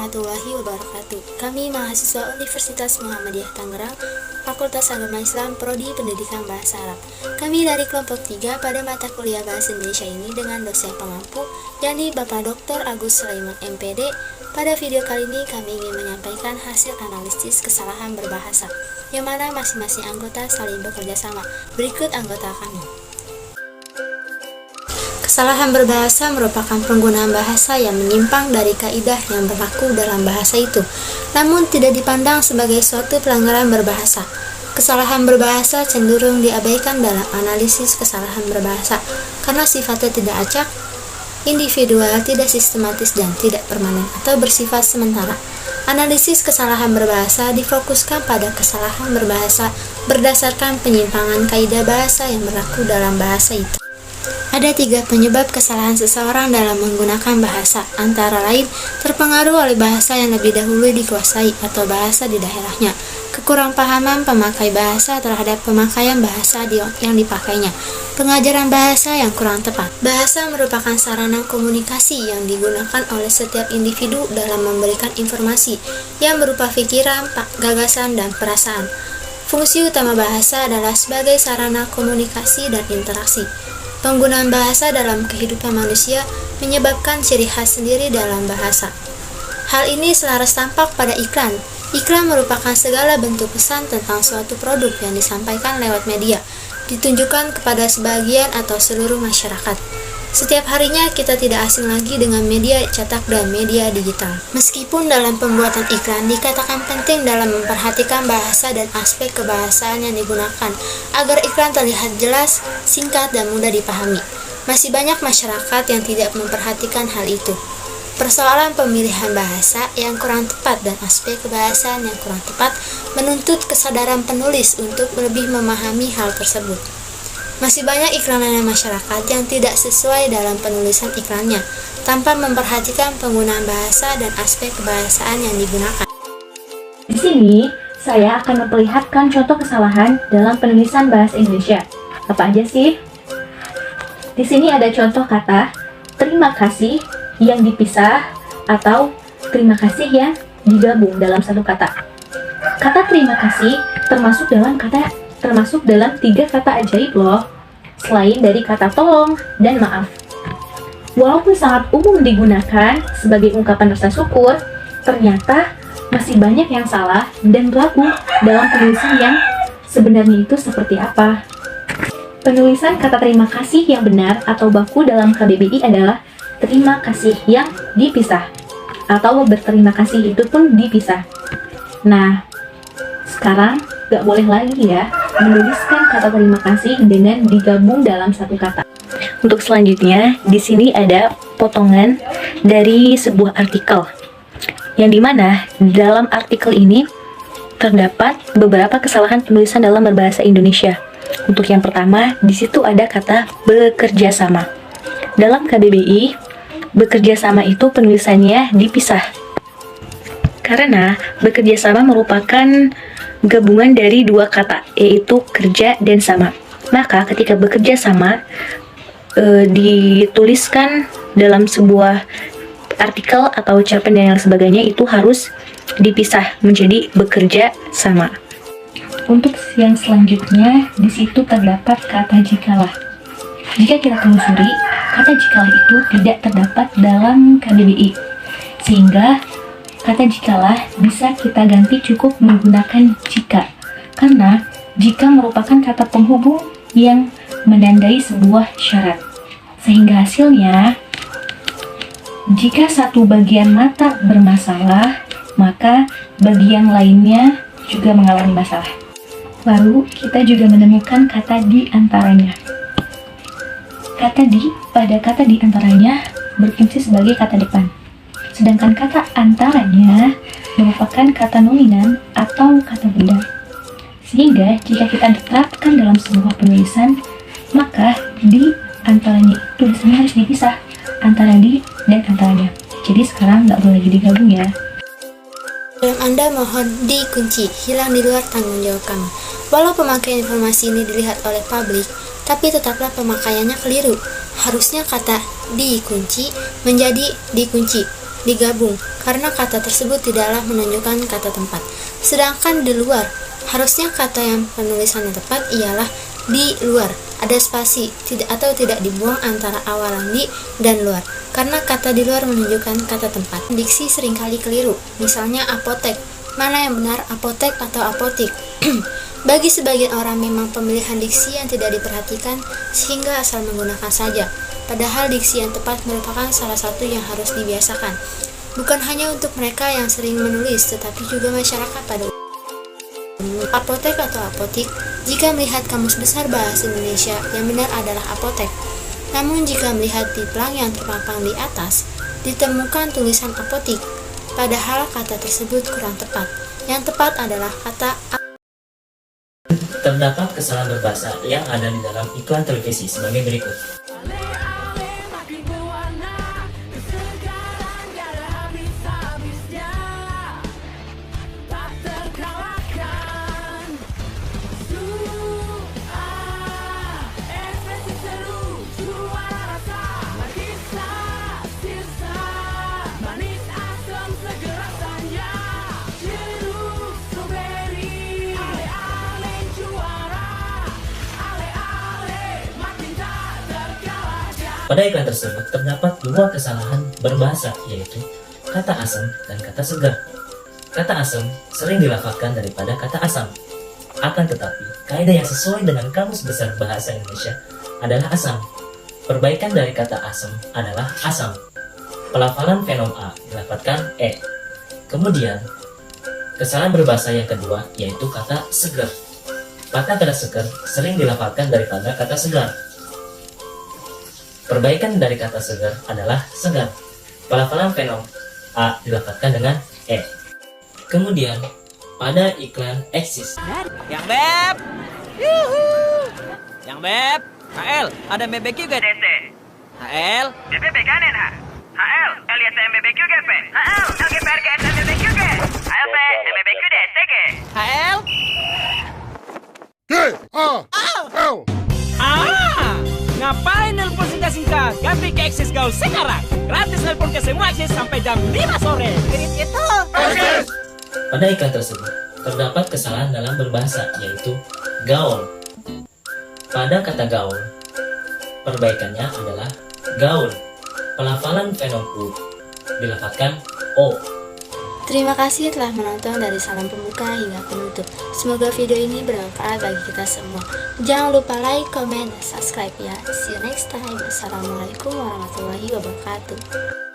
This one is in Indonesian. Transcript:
warahmatullahi wabarakatuh. Kami mahasiswa Universitas Muhammadiyah Tangerang, Fakultas Agama Islam, Prodi Pendidikan Bahasa Arab. Kami dari kelompok 3 pada mata kuliah Bahasa Indonesia ini dengan dosen pengampu, yakni Bapak Dr. Agus Sulaiman MPD. Pada video kali ini kami ingin menyampaikan hasil analisis kesalahan berbahasa, yang mana masing-masing anggota saling bekerja sama. Berikut anggota kami. Kesalahan berbahasa merupakan penggunaan bahasa yang menyimpang dari kaidah yang berlaku dalam bahasa itu, namun tidak dipandang sebagai suatu pelanggaran berbahasa. Kesalahan berbahasa cenderung diabaikan dalam analisis kesalahan berbahasa karena sifatnya tidak acak, individual, tidak sistematis, dan tidak permanen atau bersifat sementara. Analisis kesalahan berbahasa difokuskan pada kesalahan berbahasa berdasarkan penyimpangan kaidah bahasa yang berlaku dalam bahasa itu. Ada 3 penyebab kesalahan seseorang dalam menggunakan bahasa, antara lain terpengaruh oleh bahasa yang lebih dahulu dikuasai atau bahasa di daerahnya, kekurangpahaman pemakai bahasa terhadap pemakaian bahasa yang dipakainya, pengajaran bahasa yang kurang tepat. Bahasa merupakan sarana komunikasi yang digunakan oleh setiap individu dalam memberikan informasi yang berupa pikiran, gagasan, dan perasaan. Fungsi utama bahasa adalah sebagai sarana komunikasi dan interaksi. Penggunaan bahasa dalam kehidupan manusia menyebabkan ciri khas sendiri dalam bahasa. Hal ini selaras tampak pada iklan. Iklan merupakan segala bentuk pesan tentang suatu produk yang disampaikan lewat media, ditunjukkan kepada sebagian atau seluruh masyarakat. Setiap harinya kita tidak asing lagi dengan media cetak dan media digital. Meskipun dalam pembuatan iklan dikatakan penting dalam memperhatikan bahasa dan aspek kebahasaan yang digunakan agar iklan terlihat jelas, singkat, dan mudah dipahami, masih banyak masyarakat yang tidak memperhatikan hal itu. Persoalan pemilihan bahasa yang kurang tepat dan aspek kebahasaan yang kurang tepat menuntut kesadaran penulis untuk lebih memahami hal tersebut. Masih banyak iklan layanan masyarakat yang tidak sesuai dalam penulisan iklannya, tanpa memperhatikan penggunaan bahasa dan aspek kebahasaan yang digunakan. Di sini, saya akan memperlihatkan contoh kesalahan dalam penulisan bahasa Indonesia. Apa aja sih? Di sini ada contoh kata terima kasih yang dipisah atau terima kasih yang digabung dalam satu kata. Kata terima kasih termasuk dalam 3 kata ajaib loh, selain dari kata tolong dan maaf. Walaupun sangat umum digunakan sebagai ungkapan rasa syukur, ternyata masih banyak yang salah dan ragu dalam penulisan yang sebenarnya itu seperti apa. Penulisan kata terima kasih yang benar atau baku dalam KBBI adalah terima kasih yang dipisah, atau berterima kasih itu pun dipisah. Nah, sekarang gak boleh lagi ya menuliskan kata terima kasih dengan digabung dalam satu kata. Untuk selanjutnya, di sini ada potongan dari sebuah artikel, yang dimana dalam artikel ini terdapat beberapa kesalahan penulisan dalam berbahasa Indonesia. Untuk yang pertama, di situ ada kata bekerja sama. Dalam KBBI, bekerja sama itu penulisannya dipisah, karena bekerja sama merupakan gabungan dari 2 kata, yaitu kerja dan sama. Maka ketika bekerja sama dituliskan dalam sebuah artikel atau cerpen dan yang sebagainya, itu harus dipisah menjadi bekerja sama. Untuk yang selanjutnya, di situ terdapat kata jikalah. Jika kita telusuri, kata jikalah itu tidak terdapat dalam KBBI, sehingga kata jikalah bisa kita ganti cukup menggunakan jika, karena jika merupakan kata penghubung yang menandai sebuah syarat. Sehingga hasilnya, jika satu bagian mata bermasalah, maka bagian lainnya juga mengalami masalah. Lalu kita juga menemukan kata di antaranya. Kata di pada kata di antaranya berfungsi sebagai kata depan. Sedangkan kata antaranya merupakan kata nominan atau kata benda. Sehingga jika kita terapkan dalam sebuah penulisan, maka di antaranya itu tulisannya harus dipisah antara di dan antaranya. Jadi sekarang nggak boleh lagi digabung ya. Dalam Anda mohon dikunci, hilang di luar tanggung jawab kami. Walau pemakaian informasi ini dilihat oleh publik, tapi tetaplah pemakaiannya keliru. Harusnya kata dikunci menjadi dikunci. digabung karena kata tersebut tidaklah menunjukkan kata tempat. Sedangkan di luar, harusnya kata yang penulisannya tepat ialah di luar, ada spasi atau tidak dibuang antara awalan di dan luar, karena kata di luar menunjukkan kata tempat. Diksi seringkali keliru, misalnya apotek. Mana yang benar, apotek atau apotik? Bagi sebagian orang memang pemilihan diksi yang tidak diperhatikan sehingga asal menggunakan saja. Padahal diksi yang tepat merupakan salah satu yang harus dibiasakan. Bukan hanya untuk mereka yang sering menulis, tetapi juga masyarakat pada umumnya. Apotek atau apotik, jika melihat Kamus Besar Bahasa Indonesia, yang benar adalah apotek. Namun jika melihat di pelang yang terpampang di atas, ditemukan tulisan apotik. Padahal kata tersebut kurang tepat. Yang tepat adalah kata Terdapat kesalahan berbahasa yang ada di dalam iklan televisi sebagai berikut. Pada iklan tersebut terdapat dua kesalahan berbahasa, yaitu kata asam dan kata segar. Kata asam sering dilafalkan daripada kata asam. Akan tetapi, kaidah yang sesuai dengan Kamus Besar Bahasa Indonesia adalah asam. Perbaikan dari kata asam adalah asam. Pelafalan fenom A dilafalkan E. Kemudian, kesalahan berbahasa yang kedua yaitu kata segar. Pada kata segar sering dilafalkan daripada kata segar. Perbaikan dari kata segar adalah segar. Pelafalan fenom A dilafalkan dengan E. Kemudian, pada iklan eksis. Yang Beb! Yuhu! Yang Beb! HL, ada BBQ gak dete? HL? BBQ kanen ha? HL, lihat MBBQ gak pe? HL, LGPR ke MBBQ ke? HL pe, MBBQ dete ke? HL? Ngapain nelpon singkat-singkat? Ganti ke Akses Gaul sekarang. Gratis nelpon ke semua Akses sampai jam 5 sore. Kirim itu. Pada iklan tersebut, terdapat kesalahan dalam berbahasa, yaitu gaul. Pada kata gaul, perbaikannya adalah gaul. Pelafalan fenom U dilafalkan O. Terima kasih telah menonton dari salam pembuka hingga penutup. Semoga video ini bermanfaat bagi kita semua. Jangan lupa like, comment, dan subscribe ya. See you next time. Assalamualaikum warahmatullahi wabarakatuh.